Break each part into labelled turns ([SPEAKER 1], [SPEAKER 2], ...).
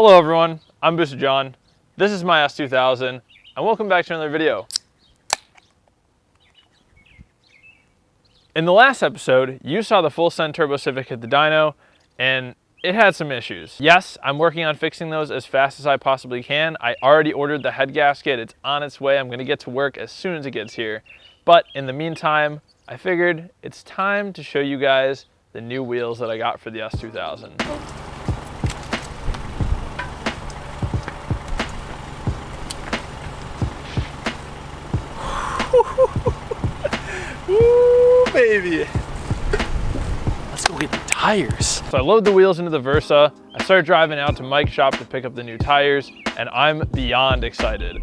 [SPEAKER 1] Hello everyone, I'm Booster John. This is my S2000 and welcome back to another video. In the last episode, you saw the full send turbo Civic hit the dyno and it had some issues. Yes, I'm working on fixing those as fast as I possibly can. I already ordered the head gasket, it's on its way. I'm gonna get to work as soon as it gets here. But in the meantime, I figured it's time to show you guys the new wheels that I got for the S2000. Woo, baby. Let's go get the tires. So I load the wheels into the Versa. I started driving out to Mike's shop to pick up the new tires, and I'm beyond excited.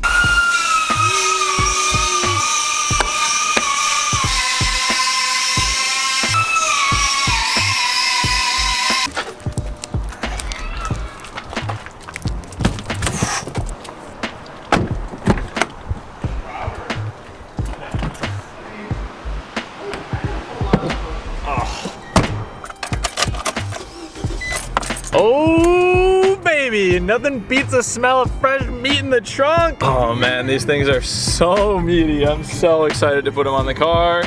[SPEAKER 1] Oh baby, nothing beats the smell of fresh meat in the trunk. Oh man, these things are so meaty. I'm so excited to put them on the car.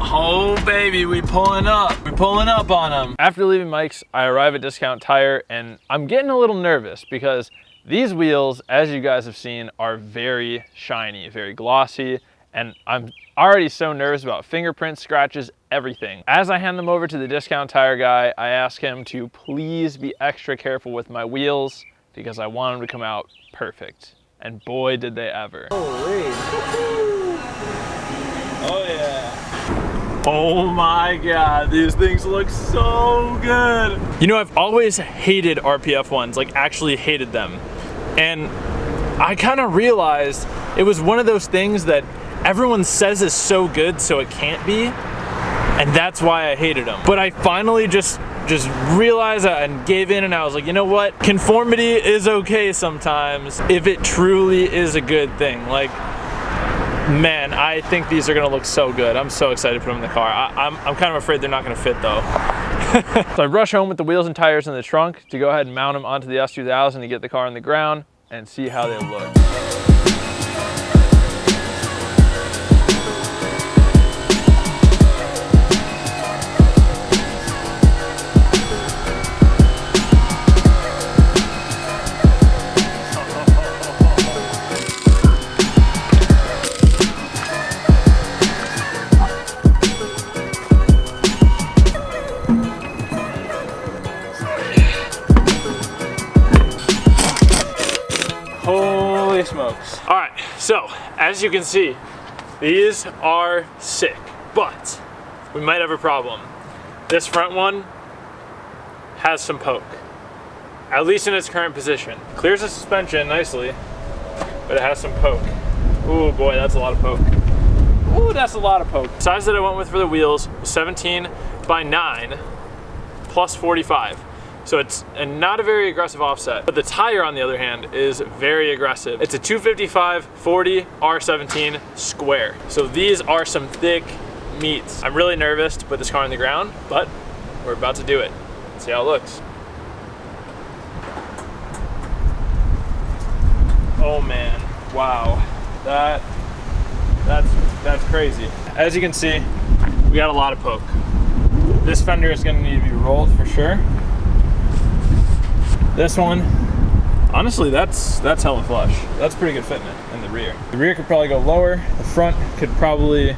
[SPEAKER 1] Oh baby, we pulling up. We're pulling up on them. After leaving Mike's, I arrive at Discount Tire and I'm getting a little nervous because these wheels, as you guys have seen, are very shiny, very glossy. And I'm already so nervous about fingerprints, scratches, everything. As I hand them over to the Discount Tire guy, I ask him to please be extra careful with my wheels because I want them to come out perfect. And boy, did they ever. Holy. Oh yeah. Oh my God, these things look so good. You know, I've always hated RPF1s, like actually hated them. And I kind of realized it was one of those things that everyone says is so good, so it can't be, and that's why I hated them. But I finally just realized that and gave in, and I was like, you know what? Conformity is okay sometimes if it truly is a good thing. Like, man, I think these are gonna look so good. I'm so excited to put them in the car. I'm kind of afraid they're not gonna fit though. So I rush home with the wheels and tires in the trunk to go ahead and mount them onto the S2000 to get the car on the ground and see how they look. Holy smokes. All right, so as you can see, these are sick, but we might have a problem. This front one has some poke, at least in its current position. Clears the suspension nicely, but it has some poke. Ooh boy, that's a lot of poke. Ooh, that's a lot of poke. The size that I went with for the wheels was 17 by 9 plus 45. So it's not a very aggressive offset, but the tire on the other hand is very aggressive. It's a 255/40 R17 square. So these are some thick meats. I'm really nervous to put this car on the ground, but we're about to do it. Let's see how it looks. Oh man, wow. That's crazy. As you can see, we got a lot of poke. This fender is gonna need to be rolled for sure. This one, honestly, that's hella flush. That's pretty good fitment in the rear. The rear could probably go lower. The front could probably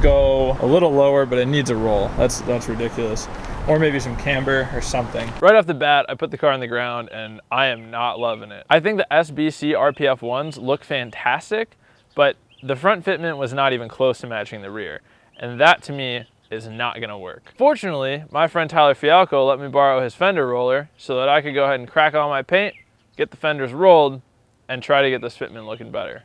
[SPEAKER 1] go a little lower, but it needs a roll. That's ridiculous. Or maybe some camber or something. Right off the bat, I put the car on the ground and I am not loving it. I think the SBC RPF1s look fantastic, but the front fitment was not even close to matching the rear. And that to me is not gonna work. Fortunately, my friend Tyler Fialco let me borrow his fender roller so that I could go ahead and crack all my paint, get the fenders rolled, and try to get this fitment looking better.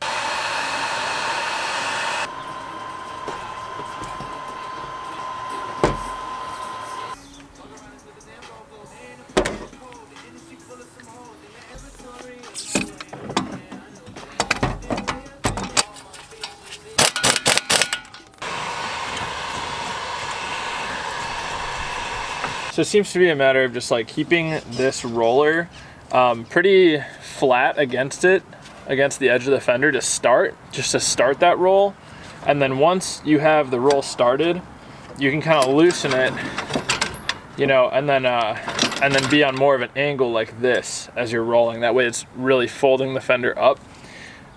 [SPEAKER 1] So it seems to be a matter of just like keeping this roller pretty flat against it, against the edge of the fender to start that roll. And then once you have the roll started, you can kind of loosen it, you know, and then be on more of an angle like this as you're rolling. That way it's really folding the fender up.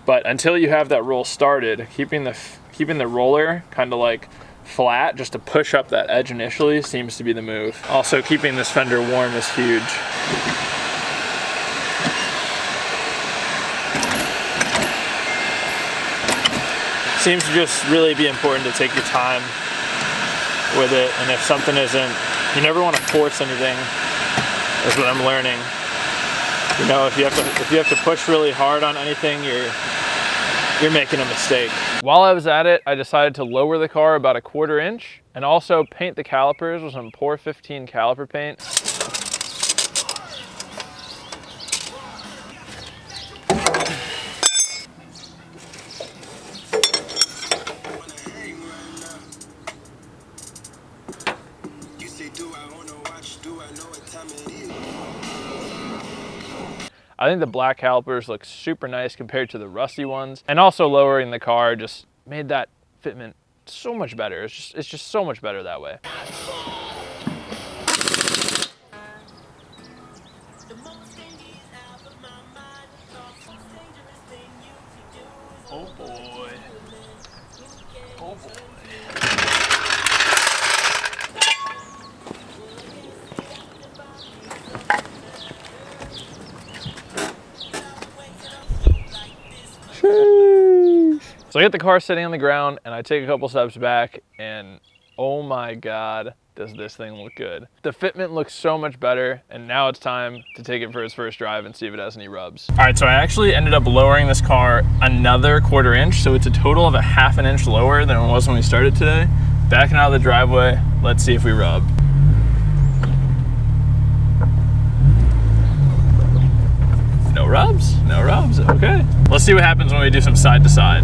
[SPEAKER 1] But until you have that roll started, keeping the roller kind of like flat just to push up that edge initially seems to be the move. Also, keeping this fender warm is huge. Seems to just really be important to take your time with it, and if something isn't, you never want to force anything, is what I'm learning. You know, if you have to push really hard on anything, you're making a mistake. While I was at it, I decided to lower the car about 1/4 inch and also paint the calipers with some Pour 15 caliper paint. I think the black calipers look super nice compared to the rusty ones, and also lowering the car just made that fitment so much better. It's just so much better that way. Oh boy. Oh boy. So I get the car sitting on the ground and I take a couple steps back and oh my God, does this thing look good. The fitment looks so much better, and now it's time to take it for its first drive and see if it has any rubs. All right, so I actually ended up lowering this car another 1/4 inch, so it's a total of a 1/2 inch lower than it was when we started today. Backing out of the driveway, let's see if we rub. No rubs? No rubs, okay. Let's see what happens when we do some side to side.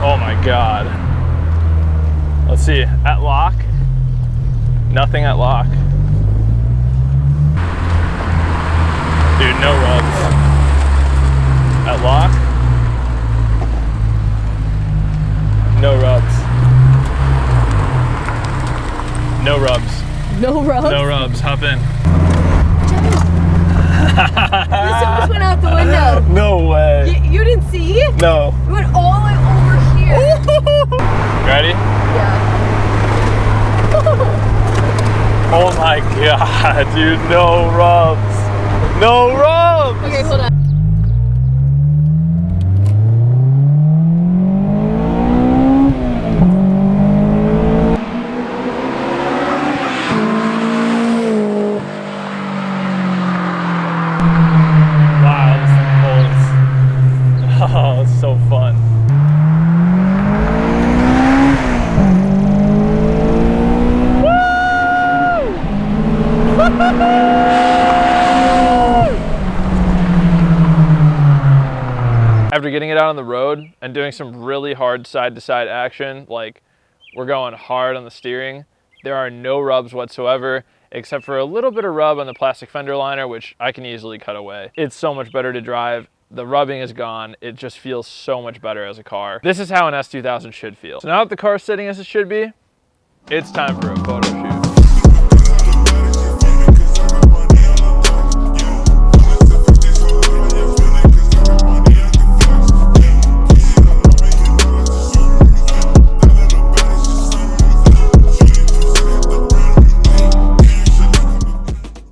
[SPEAKER 1] Oh my God. Let's see, at lock, nothing at lock. Dude, no rubs. At lock, no rubs. No rubs.
[SPEAKER 2] No rubs?
[SPEAKER 1] No rubs, hop in.
[SPEAKER 2] This almost went out the window.
[SPEAKER 1] No way.
[SPEAKER 2] You didn't see?
[SPEAKER 1] No.
[SPEAKER 2] It went all the way over here.
[SPEAKER 1] Ready?
[SPEAKER 2] Yeah.
[SPEAKER 1] Oh my God, dude, no rubs. No rubs!
[SPEAKER 2] Okay, hold on.
[SPEAKER 1] Oh, it's so fun. After getting it out on the road and doing some really hard side-to-side action, like we're going hard on the steering, there are no rubs whatsoever, except for a little bit of rub on the plastic fender liner, which I can easily cut away. It's so much better to drive. The rubbing is gone. It just feels so much better as a car. This is how an S2000 should feel. So now that the car's sitting as it should be, it's time for a photo shoot.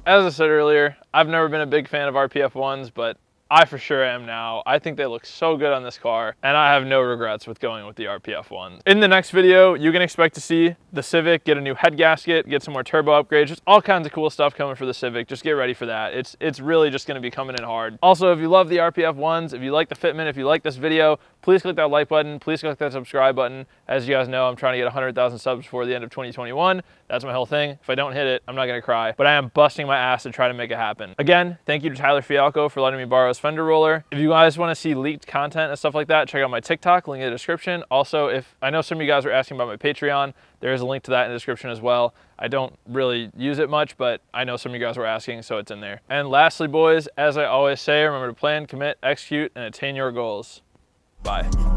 [SPEAKER 1] As I said earlier, I've never been a big fan of RPF1s, but I for sure am now. I think they look so good on this car, and I have no regrets with going with the RPF1s. In the next video, you can expect to see the Civic get a new head gasket, get some more turbo upgrades, just all kinds of cool stuff coming for the Civic. Just get ready for that. It's really just gonna be coming in hard. Also, if you love the RPF1s, if you like the fitment, if you like this video, please click that like button, please click that subscribe button. As you guys know, I'm trying to get 100,000 subs before the end of 2021. That's my whole thing. If I don't hit it, I'm not gonna cry, but I am busting my ass to try to make it happen. Again, thank you to Tyler Fialco for letting me borrow his fender roller. If you guys want to see leaked content and stuff like that, check out my TikTok, link in the description. Also, if I know some of you guys were asking about my Patreon, there is a link to that in the description as well. I don't really use it much, but I know some of you guys were asking, so it's in there. And lastly, boys, as I always say, remember to plan, commit, execute, and attain your goals. Bye.